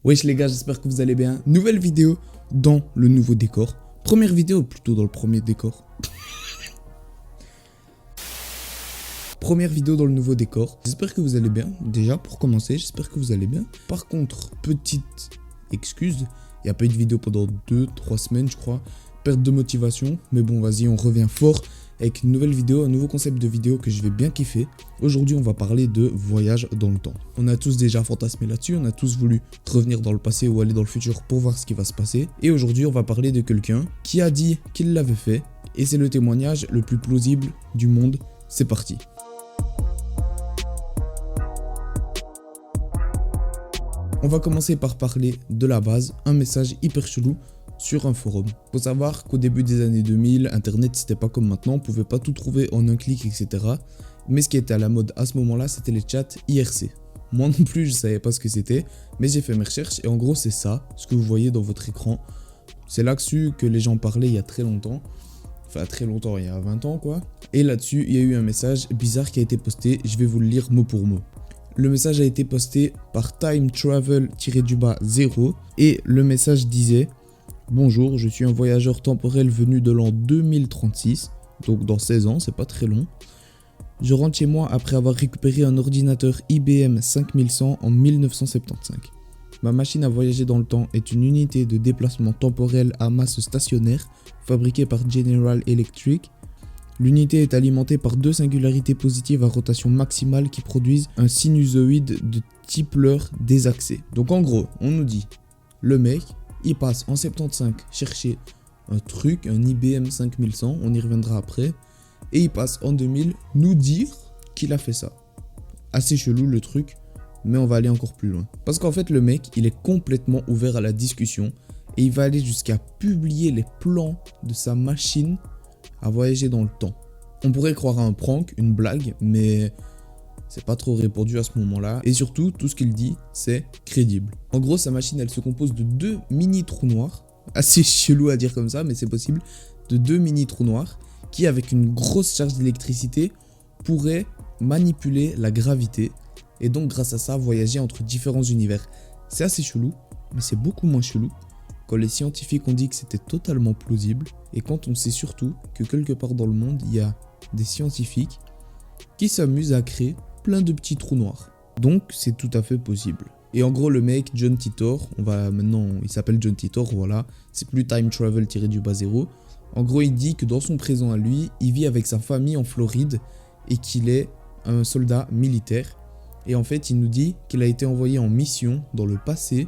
Wesh les gars, j'espère que vous allez bien. Nouvelle vidéo dans le nouveau décor. Première vidéo plutôt dans le premier décor. Première vidéo dans le nouveau décor. J'espère que vous allez bien. Déjà pour commencer, j'espère que vous allez bien. Par contre, petite excuse, il n'y a pas eu de vidéo pendant 2-3 semaines je crois. Perte de motivation. Mais bon vas-y, on revient fort avec une nouvelle vidéo, un nouveau concept de vidéo que je vais bien kiffer. Aujourd'hui, on va parler de voyage dans le temps. On a tous déjà fantasmé là-dessus, on a tous voulu revenir dans le passé ou aller dans le futur pour voir ce qui va se passer. Et aujourd'hui, on va parler de quelqu'un qui a dit qu'il l'avait fait. Et c'est le témoignage le plus plausible du monde. C'est parti. On va commencer par parler de la base, un message hyper chelou sur un forum. Faut savoir qu'au début des années 2000, internet c'était pas comme maintenant, on pouvait pas tout trouver en un clic, etc. Mais ce qui était à la mode à ce moment-là, c'était les chats IRC. Moi non plus, je savais pas ce que c'était, mais j'ai fait mes recherches et en gros c'est ça, ce que vous voyez dans votre écran. C'est là-dessus que les gens parlaient il y a très longtemps. Enfin très longtemps, il y a 20 ans quoi. Et là-dessus, il y a eu un message bizarre qui a été posté, je vais vous le lire mot pour mot. Le message a été posté par Time Travel-0 et le message disait: bonjour, je suis un voyageur temporel venu de l'an 2036, donc dans 16 ans, c'est pas très long. Je rentre chez moi après avoir récupéré un ordinateur IBM 5100 en 1975. Ma machine à voyager dans le temps est une unité de déplacement temporel à masse stationnaire fabriquée par General Electric. L'unité est alimentée par deux singularités positives à rotation maximale qui produisent un sinusoïde de type leurre désaxé. Donc en gros, on nous dit, le mec, il passe en 75 chercher un truc, un IBM 5100, on y reviendra après, et il passe en 2000 nous dire qu'il a fait ça. Assez chelou le truc, mais on va aller encore plus loin. Parce qu'en fait le mec, il est complètement ouvert à la discussion, et il va aller jusqu'à publier les plans de sa machine à voyager dans le temps. On pourrait croire à un prank, une blague, mais c'est pas trop répandu à ce moment-là. Et surtout, tout ce qu'il dit, c'est crédible. En gros, sa machine, elle se compose de deux mini trous noirs. Assez chelou à dire comme ça, mais c'est possible. De deux mini trous noirs qui, avec une grosse charge d'électricité, pourraient manipuler la gravité. Et donc, grâce à ça, voyager entre différents univers. C'est assez chelou, mais c'est beaucoup moins chelou quand les scientifiques ont dit que c'était totalement plausible. Et quand on sait surtout que quelque part dans le monde, il y a des scientifiques qui s'amusent à créer plein de petits trous noirs. Donc c'est tout à fait possible. Et en gros le mec, John Titor, il s'appelle John Titor, voilà, c'est plus Time Travel-0. En gros il dit que dans son présent à lui, il vit avec sa famille en Floride et qu'il est un soldat militaire. Et en fait il nous dit qu'il a été envoyé en mission dans le passé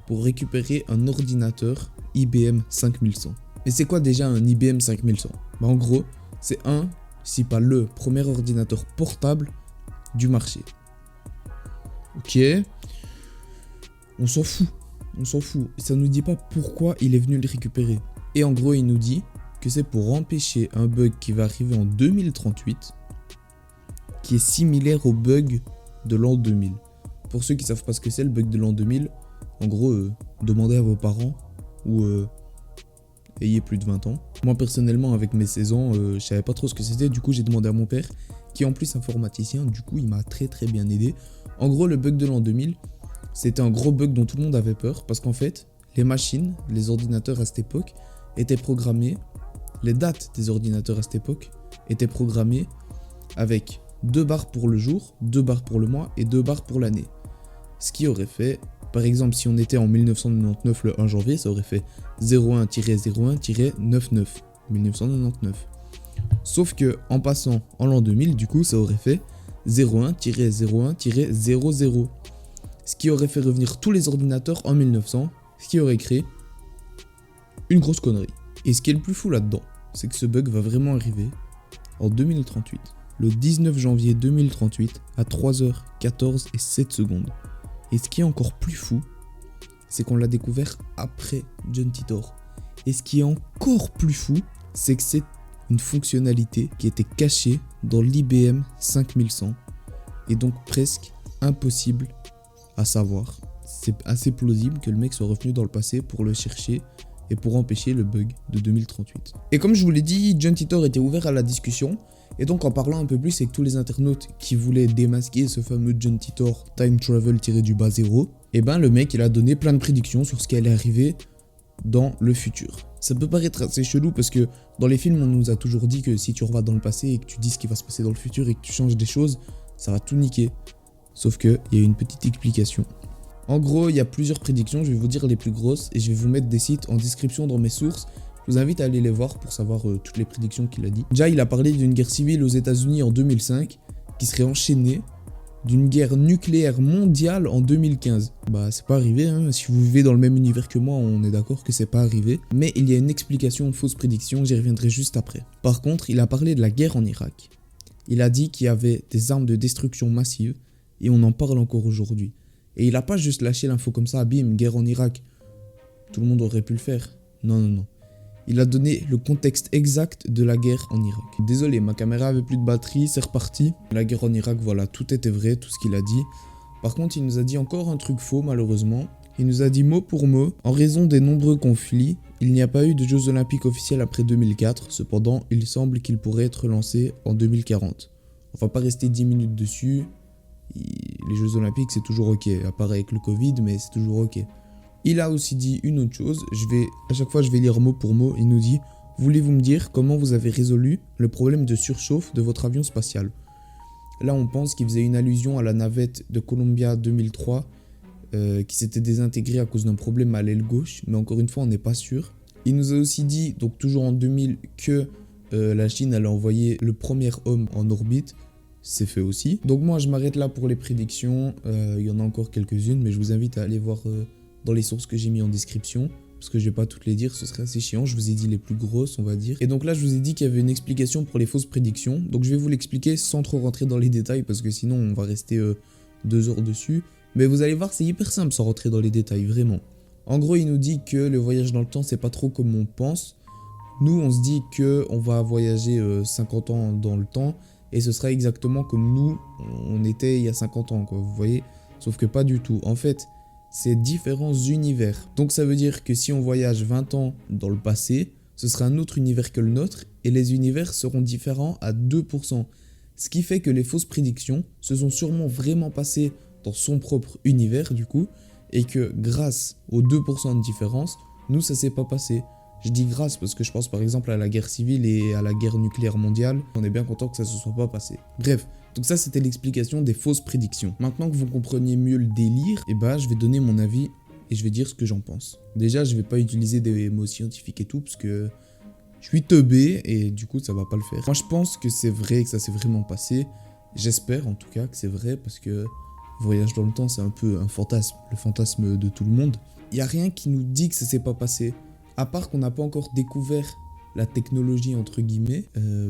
pour récupérer un ordinateur IBM 5100. Et c'est quoi déjà un IBM 5100 ? En gros, c'est un, si pas le premier ordinateur portable du marché. Ok, on s'en fout. Et ça nous dit pas pourquoi il est venu le récupérer. Et en gros, il nous dit que c'est pour empêcher un bug qui va arriver en 2038, qui est similaire au bug de l'an 2000. Pour ceux qui savent pas ce que c'est le bug de l'an 2000, en gros, demandez à vos parents ou ayez plus de 20 ans. Moi personnellement, avec mes 16 ans, je savais pas trop ce que c'était. Du coup, j'ai demandé à mon père, qui est en plus informaticien. Du coup, il m'a très bien aidé. En gros, le bug de l'an 2000, c'était un gros bug dont tout le monde avait peur. Parce qu'en fait, les machines, les ordinateurs à cette époque, étaient programmés. Les dates des ordinateurs à cette époque étaient programmées avec 2 barres pour le jour, 2 barres pour le mois et 2 barres pour l'année. Ce qui aurait fait... Par exemple, si on était en 1999 le 1 janvier, ça aurait fait 01-01-99 1999. Sauf que en passant en l'an 2000, du coup, ça aurait fait 01-01-00. Ce qui aurait fait revenir tous les ordinateurs en 1900, ce qui aurait créé une grosse connerie. Et ce qui est le plus fou là-dedans, c'est que ce bug va vraiment arriver en 2038. Le 19 janvier 2038 à 3h14 et 7 secondes. Et ce qui est encore plus fou, c'est qu'on l'a découvert après John Titor. Et ce qui est encore plus fou, c'est que c'est une fonctionnalité qui était cachée dans l'IBM 5100 et donc presque impossible à savoir. C'est assez plausible que le mec soit revenu dans le passé pour le chercher et pour empêcher le bug de 2038. Et comme je vous l'ai dit, John Titor était ouvert à la discussion, et donc en parlant un peu plus avec tous les internautes qui voulaient démasquer ce fameux John Titor Time Travel-0, et ben le mec il a donné plein de prédictions sur ce qui allait arriver dans le futur. Ça peut paraître assez chelou parce que dans les films on nous a toujours dit que si tu revas dans le passé et que tu dis ce qui va se passer dans le futur et que tu changes des choses, ça va tout niquer. Sauf que il y a une petite explication. En gros, il y a plusieurs prédictions, je vais vous dire les plus grosses et je vais vous mettre des sites en description dans mes sources. Je vous invite à aller les voir pour savoir toutes les prédictions qu'il a dit. Déjà, il a parlé d'une guerre civile aux États-Unis en 2005 qui serait enchaînée d'une guerre nucléaire mondiale en 2015. Bah, c'est pas arrivé, hein. Si vous vivez dans le même univers que moi, on est d'accord que c'est pas arrivé. Mais il y a une explication, fausse prédiction, j'y reviendrai juste après. Par contre, il a parlé de la guerre en Irak. Il a dit qu'il y avait des armes de destruction massive et on en parle encore aujourd'hui. Et il a pas juste lâché l'info comme ça, bim, guerre en Irak. Tout le monde aurait pu le faire. Non. Il a donné le contexte exact de la guerre en Irak. Désolé, ma caméra avait plus de batterie, c'est reparti. La guerre en Irak, voilà, tout était vrai, tout ce qu'il a dit. Par contre, il nous a dit encore un truc faux, malheureusement. Il nous a dit mot pour mot, en raison des nombreux conflits, il n'y a pas eu de Jeux Olympiques officiels après 2004. Cependant, il semble qu'il pourrait être lancé en 2040. On va pas rester 10 minutes dessus. Les Jeux Olympiques, c'est toujours ok. À part avec le Covid, mais c'est toujours ok. Il a aussi dit une autre chose, à chaque fois je vais lire mot pour mot, il nous dit « Voulez-vous me dire comment vous avez résolu le problème de surchauffe de votre avion spatial ?» Là on pense qu'il faisait une allusion à la navette de Columbia 2003 qui s'était désintégrée à cause d'un problème à l'aile gauche, mais encore une fois on n'est pas sûr. Il nous a aussi dit, donc toujours en 2000, que la Chine allait envoyer le premier homme en orbite. C'est fait aussi. Donc moi je m'arrête là pour les prédictions, il y en a encore quelques-unes, mais je vous invite à aller voir dans les sources que j'ai mis en description, parce que je vais pas toutes les dire, ce serait assez chiant. Je vous ai dit les plus grosses, on va dire. Et donc là, je vous ai dit qu'il y avait une explication pour les fausses prédictions. Donc je vais vous l'expliquer sans trop rentrer dans les détails, parce que sinon on va rester 2 heures dessus. Mais vous allez voir, c'est hyper simple sans rentrer dans les détails, vraiment. En gros, il nous dit que le voyage dans le temps, c'est pas trop comme on pense. Nous, on se dit que on va voyager 50 ans dans le temps, et ce sera exactement comme nous, on était il y a 50 ans, quoi, vous voyez. Sauf que pas du tout. En fait, c'est différents univers. Donc ça veut dire que si on voyage 20 ans dans le passé, ce sera un autre univers que le nôtre et les univers seront différents à 2%. Ce qui fait que les fausses prédictions se sont sûrement vraiment passées dans son propre univers du coup et que grâce aux 2% de différence, nous ça s'est pas passé. Je dis grâce parce que je pense par exemple à la guerre civile et à la guerre nucléaire mondiale. On est bien content que ça se soit pas passé. Bref, donc ça c'était l'explication des fausses prédictions. Maintenant que vous compreniez mieux le délire, je vais donner mon avis et je vais dire ce que j'en pense. Déjà, je vais pas utiliser des mots scientifiques et tout parce que je suis teubé et du coup ça va pas le faire. Moi je pense que c'est vrai, que ça s'est vraiment passé. J'espère en tout cas que c'est vrai parce que voyage dans le temps c'est un peu un fantasme, le fantasme de tout le monde. Il y a rien qui nous dit que ça s'est pas passé. À part qu'on n'a pas encore découvert la technologie entre guillemets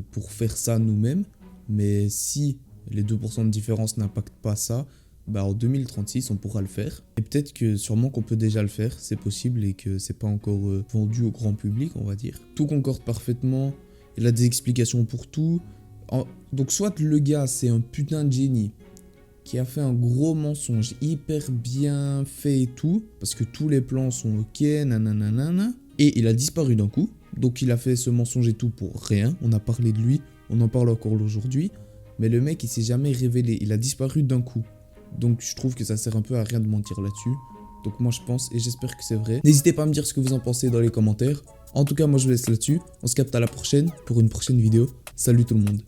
pour faire ça nous-mêmes. Mais si les 2% de différence n'impactent pas ça, en 2036 on pourra le faire. Et peut-être que sûrement qu'on peut déjà le faire, c'est possible et que c'est pas encore vendu au grand public on va dire. Tout concorde parfaitement, il a des explications pour tout. Donc soit le gars c'est un putain de génie qui a fait un gros mensonge hyper bien fait et tout, parce que tous les plans sont ok, nanana, et il a disparu d'un coup. Donc il a fait ce mensonge et tout pour rien, on a parlé de lui, on en parle encore aujourd'hui, mais le mec il s'est jamais révélé, il a disparu d'un coup. Donc je trouve que ça sert un peu à rien de mentir là-dessus. Donc moi je pense et j'espère que c'est vrai. N'hésitez pas à me dire ce que vous en pensez dans les commentaires. En tout cas moi je vous laisse là-dessus, on se capte à la prochaine pour une prochaine vidéo. Salut tout le monde.